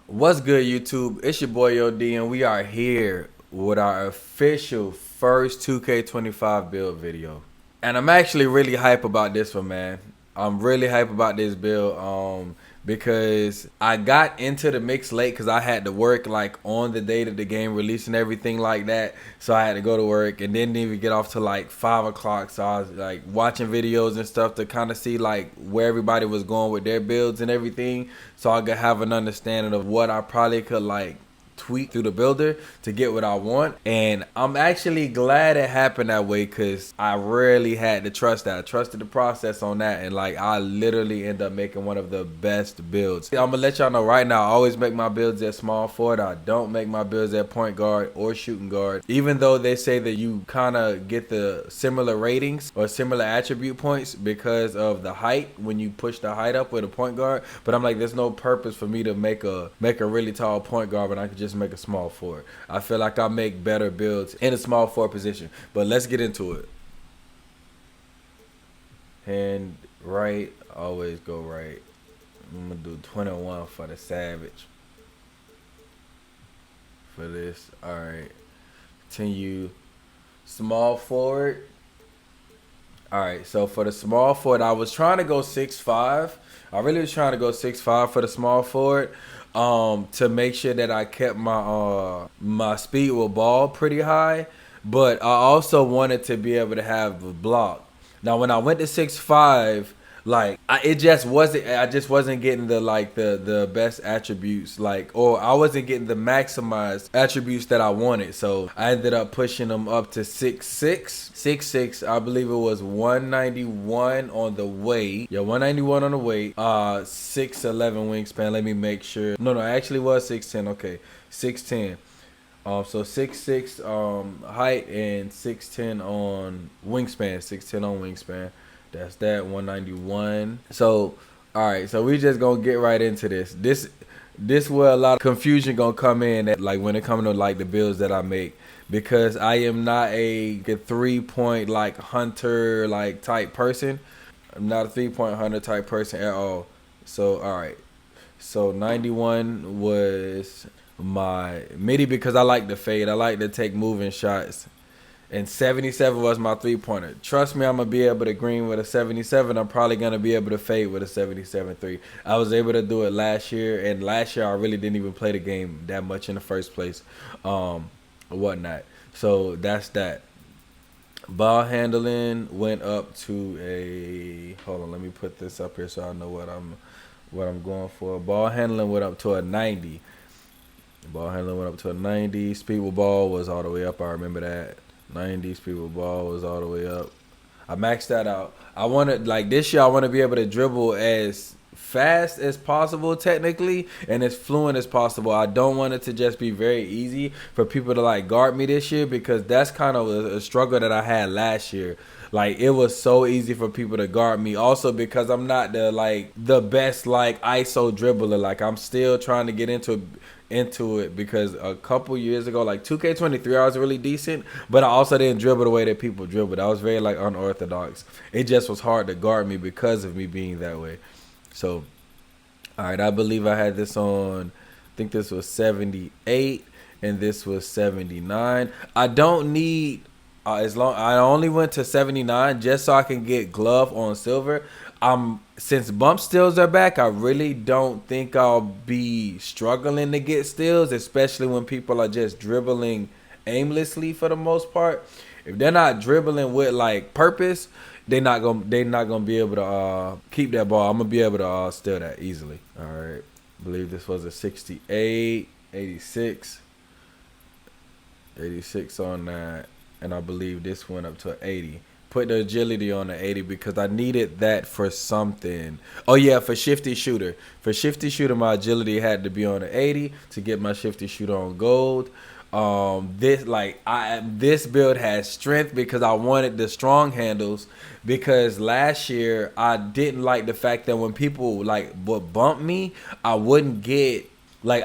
What's good, YouTube? It's your boy OD, and we are here with our official first 2K25 build video. And I'm actually really hype about this one, man. I'm really hype about this build because I got into the mix late because I had to work like on the day that the game released and everything like that. So I had to go to work and didn't even get off till like 5 o'clock. So I was like watching videos and stuff to kind of see like where everybody was going with their builds and everything. So I could have an understanding of what I probably could like tweak through the builder to get what I want. And I'm actually glad it happened that way because I really had to trust that. I trusted the process on that, and like I literally end up making one of the best builds. I'm gonna let y'all know right now, I always make my builds at small forward. I don't make my builds at point guard or shooting guard, even though they say that you kind of get the similar ratings or similar attribute points because of the height when you push the height up with a point guard. But I'm like, there's no purpose for me to make a really tall point guard when I could just make a small forward. I feel like I make better builds in a small forward position. But let's get into it. Hand right, always go right. I'm gonna do 21 for the Savage. For this, all right. Continue. Small forward. All right, so for the small forward, I was trying to go 6'5". I really was trying to go 6'5" for the small forward, to make sure that I kept my speed with ball pretty high, but I also wanted to be able to have a block. Now, when I went to 6'5", like it just wasn't. I just wasn't getting the best attributes, like, or I wasn't getting the maximized attributes that I wanted. So I ended up pushing them up to 6'6". 6'6", I believe it was 191 on the weight. Yeah, 191 on the weight. 6'11" wingspan. Let me make sure. No, actually was 6'10". Okay, 6'10". So 6'6" height and 6'10" on wingspan. 6'10" on wingspan. That's that. 191. So all right. So we just gonna get right into this. This where a lot of confusion gonna come in at, like when it comes to like the builds that I make, because I am not a 3-point like hunter like type person. I'm not a 3-point hunter type person at all. So all right. So 91 was my midi because I like to fade. I like to take moving shots. And 77 was my 3-pointer. Trust me, I'm going to be able to green with a 77. I'm probably going to be able to fade with a 77 3. I was able to do it last year. And last year, I really didn't even play the game that much in the first place. Whatnot. So that's that. Ball handling went up to a... Hold on, let me put this up here so I know what I'm going for. Ball handling went up to a 90. Ball handling went up to a 90. Speed with ball was all the way up. I remember that. 90 speed with ball was all the way up. I maxed that out. I wanted, like this year, I want to be able to dribble as fast as possible technically and as fluent as possible. I don't want it to just be very easy for people to like guard me this year, because that's kind of a struggle that I had last year. Like it was so easy for people to guard me. Also because I'm not the best like ISO dribbler. Like I'm still trying to get into it because a couple years ago, like 2K23, I was really decent, but I also didn't dribble the way that people dribbled. I was very like unorthodox. It just was hard to guard me because of me being that way. So, all right, I believe I had this on, I think this was 78 and this was 79. I don't need, as long, I only went to 79 just so I can get glove on silver. Since bump steals are back, I really don't think I'll be struggling to get steals, especially when people are just dribbling aimlessly for the most part. If they're not dribbling with like purpose, they're not gonna be able to keep that ball. I'm gonna be able to steal that easily. All right, I believe this was a 68, 86, 86 on that, and I believe this went up to 80. Put the agility on the 80 because I needed that for something. Oh yeah, for shifty shooter. For shifty shooter, my agility had to be on the 80 to get my shifty shooter on gold. This build has strength because I wanted the strong handles, because last year I didn't like the fact that when people like would bump me, I wouldn't get, like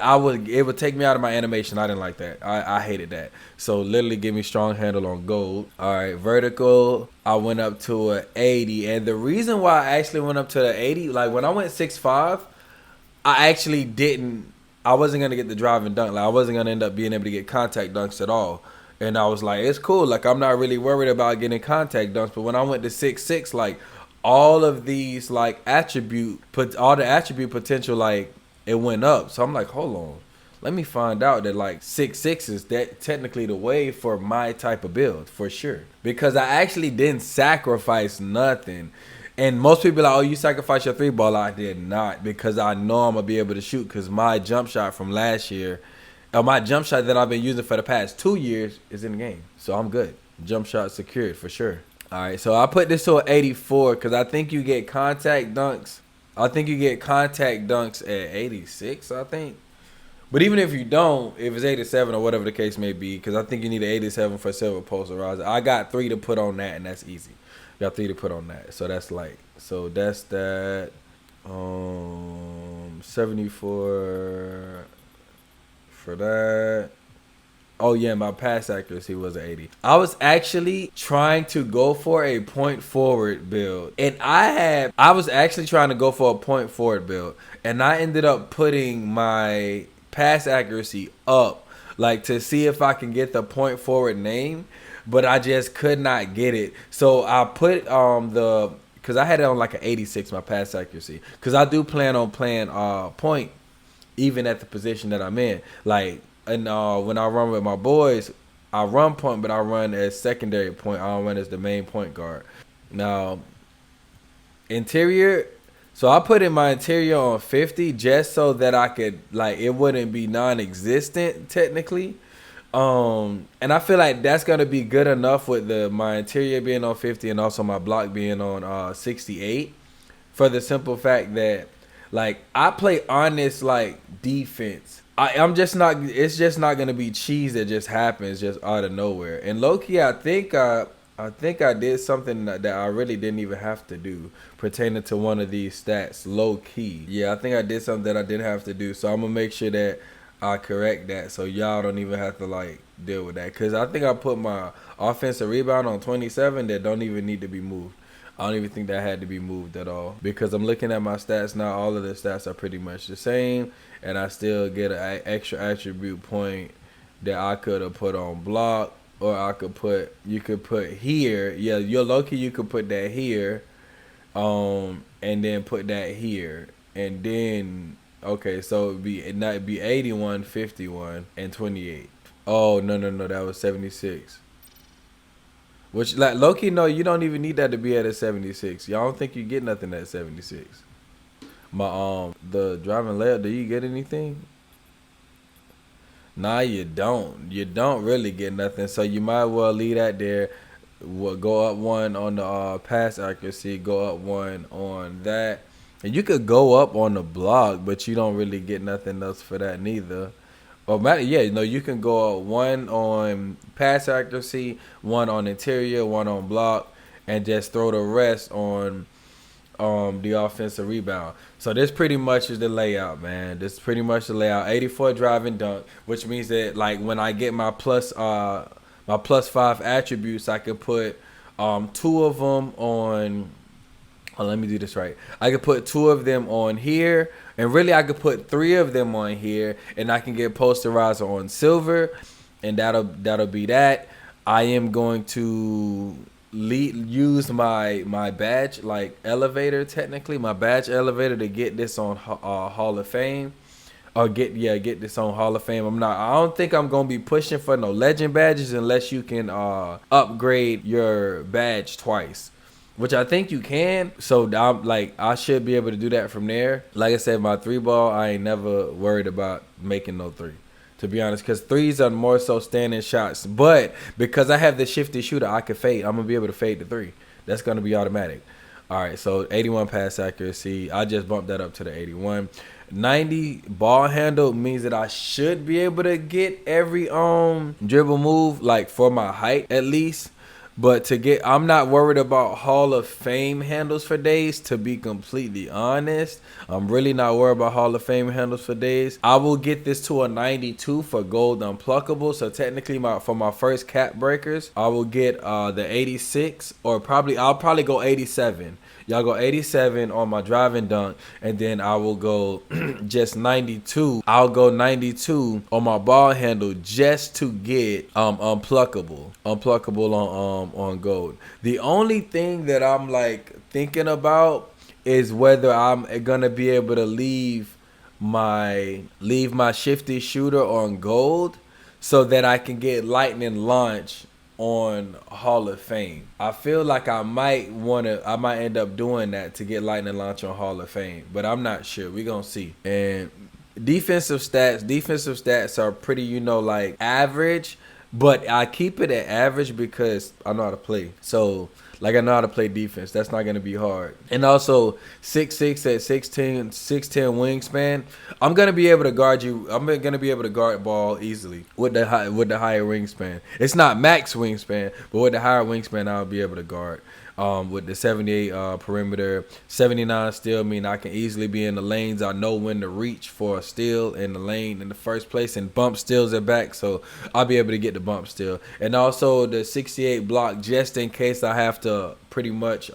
it would take me out of my animation. I didn't like that. I hated that. So literally give me strong handle on gold. All right, vertical, I went up to a 80. And the reason why I actually went up to the 80, like when I went 6'5", I actually didn't I wasn't gonna get the driving dunk. Like I wasn't gonna end up being able to get contact dunks at all. And I was like, it's cool. Like I'm not really worried about getting contact dunks. But when I went to 6'6", like all of these like all the attribute potential, like it went up. So I'm like, hold on. Let me find out that like 6'6" is that technically the way for my type of build for sure. Because I actually didn't sacrifice nothing. And most people are like, oh, you sacrificed your 3-ball. I did not, because I know I'm going to be able to shoot, because my jump shot from last year, or my jump shot that I've been using for the past 2 years is in the game. So I'm good. Jump shot secured for sure. All right, so I put this to an 84 because I think you get contact dunks. I think you get contact dunks at 86, I think. But even if you don't, if it's 87 or whatever the case may be, because I think you need an 87 for silver posterizer. I got 3 to put on that, and that's easy. Got 3 to put on that, so that's light. So that's that. 74 for that. Oh yeah, my pass accuracy was 80. I was actually trying to go for a point forward build, and I was actually trying to go for a point forward build, and I ended up putting my pass accuracy up, like to see if I can get the point forward name, but I just could not get it. So I put because I had it on like an 86, my pass accuracy, because I do plan on playing point even at the position that I'm in. Like, and when I run with my boys, I run point, but I run as secondary point. I don't run as the main point guard. Now, interior. So I put in my interior on 50 just so that I could, like, it wouldn't be non-existent technically. And I feel like that's gonna be good enough with my interior being on 50 and also my block being on 68, for the simple fact that, like, I play honest like defense. I'm just not. It's just not gonna be cheese that just happens just out of nowhere. And low key, I think I did something that I really didn't even have to do pertaining to one of these stats. Low key, yeah, I think I did something that I didn't have to do. So I'm gonna make sure that I correct that, so y'all don't even have to like deal with that. Cause I think I put my offensive rebound on 27 that don't even need to be moved. I don't even think that had to be moved at all, because I'm looking at my stats now. All of the stats are pretty much the same, and I still get an extra attribute point that I could have put on block, or you could put here. Yeah, you're lucky you could put that here, and then put that here, and then okay, so it'd be 81, 51, and 28. Oh no, that was 76. Which, like, low-key, no, you don't even need that to be at a 76. Y'all don't think you get nothing at 76. The driving layup, do you get anything? Nah, you don't. You don't really get nothing. So you might well leave that there. Go up 1 on the pass accuracy. Go up 1 on that. And you could go up on the block, but you don't really get nothing else for that neither. You can go 1 on pass accuracy, 1 on interior, 1 on block, and just throw the rest on the offensive rebound. So this pretty much is the layout, man. This is pretty much the layout. 84 driving dunk, which means that, like, when I get my plus 5 attributes, I could put 2 of them on. Oh, let me do this right. I could put 2 of them on here, and really I could put 3 of them on here, and I can get posterizer on silver, and that'll be that. I am going to use my badge, like, elevator, technically my badge elevator, to get this on Hall of Fame, or get this on Hall of Fame. I don't think I'm gonna be pushing for no legend badges unless you can upgrade your badge twice, which I think you can. So I should be able to do that from there. Like I said, my 3-ball, I ain't never worried about making no 3, to be honest, because 3s are more so standing shots. But because I have the shifty shooter, I can fade. I'm gonna be able to fade the 3. That's gonna be automatic. All right, so 81 pass accuracy. I just bumped that up to the 81. 90 ball handle means that I should be able to get every dribble move, like, for my height at least. But I'm not worried about Hall of Fame handles for days, to be completely honest. I'm really not worried about Hall of Fame handles for days. I will get this to a 92 for gold unpluckable. So technically, for my first cap breakers, I will get the 86, or I'll probably go 87. Y'all go 87 on my driving dunk, and then I will go just 92. I'll go 92 on my ball handle just to get unpluckable on gold. The only thing that I'm like thinking about is whether I'm gonna be able to leave my shifty shooter on gold so that I can get lightning launch on Hall of Fame. I feel like I might end up doing that to get lightning launch on Hall of Fame, but I'm not sure. We gonna see. And defensive stats are pretty, like average, but I keep it at average because I know how to play. So like I know how to play defense. That's not gonna be hard. And also 6'6" at 6'10", 6'10" wingspan. I'm gonna be able to guard you. I'm gonna be able to guard ball easily with the higher wingspan. It's not max wingspan, but with the higher wingspan, I'll be able to guard. With the 78 perimeter, 79 steal, mean I can easily be in the lanes. I know when to reach for a steal in the lane in the first place, and bump steals are back, so I'll be able to get the bump steal. And also the 68 block, just in case I have to pretty much,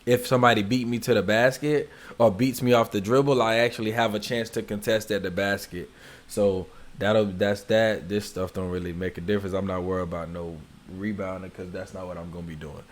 if somebody beat me to the basket or beats me off the dribble, I actually have a chance to contest at the basket. So that's that. This stuff don't really make a difference. I'm not worried about no rebounding because that's not what I'm gonna be doing.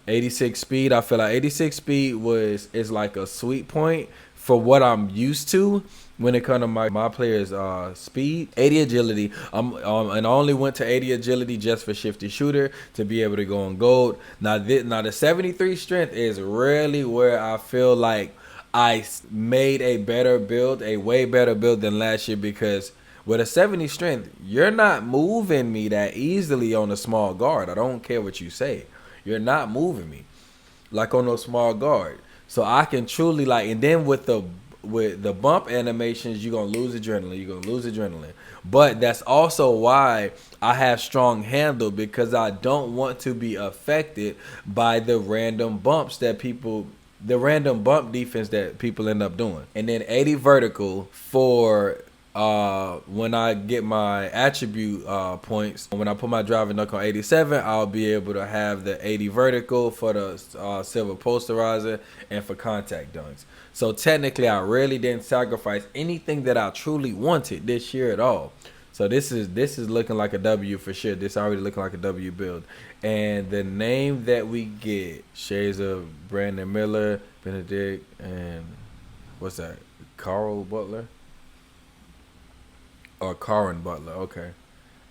86 speed. I feel like 86 speed is like a sweet point for what I'm used to when it comes to my players' speed. 80 agility. And I only went to 80 agility just for shifty shooter to be able to go on gold. Now the 73 strength is really where I feel like I made a way better build than last year, because with a 70 strength, you're not moving me that easily on a small guard. I don't care what you say. You're not moving me like on no small guard. So I can truly and then with the bump animations, you're going to lose adrenaline. But that's also why I have strong handle, because I don't want to be affected by the random bump defense that people end up doing. And then 80 vertical for when I get my attribute points. When I put my driving dunk on 87, I'll be able to have the 80 vertical for the silver posterizer and for contact dunks. So technically, I really didn't sacrifice anything that I truly wanted this year at all. So this is looking like a W for sure. This already looking like a W build. And the name that we get, shades of Brandon Miller, Benedict, and what's that? Carl Butler? Or Caron Butler, okay.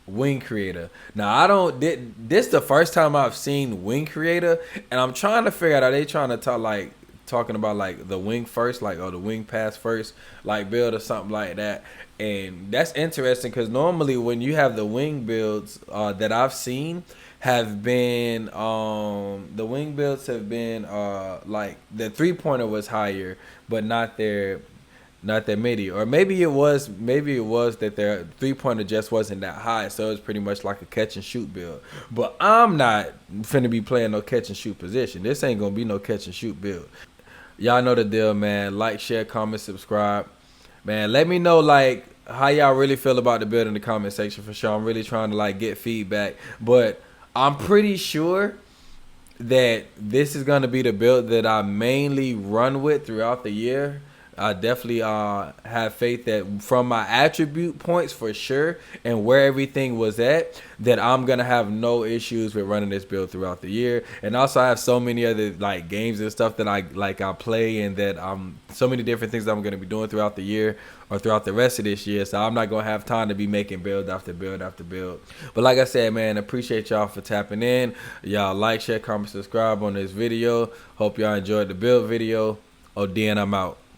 Wing Creator. Now this the first time I've seen Wing Creator, and I'm trying to figure out, are they trying to talking about the wing first, or the wing pass first, build or something like that. And that's interesting because normally when you have the wing builds that I've seen have been the wing builds have been the 3-pointer was higher, but not their midi, or maybe it was that their 3-pointer just wasn't that high, so it was pretty much like a catch and shoot build. But I'm not finna be playing no catch and shoot position. This ain't gonna be no catch and shoot build. Y'all know the deal, man. Like, share, comment, subscribe, man. Let me know how y'all really feel about the build in the comment section for sure. I'm really trying to get feedback, but I'm pretty sure that this is gonna be the build that I mainly run with throughout the year. I definitely have faith that from my attribute points for sure and where everything was at, that I'm going to have no issues with running this build throughout the year. And also I have so many other games and stuff that I play, and that so many different things that I'm going to be doing throughout the year or throughout the rest of this year. So I'm not going to have time to be making build after build after build. But like I said, man, appreciate y'all for tapping in. Y'all like, share, comment, subscribe on this video. Hope y'all enjoyed the build video. OD, and I'm out.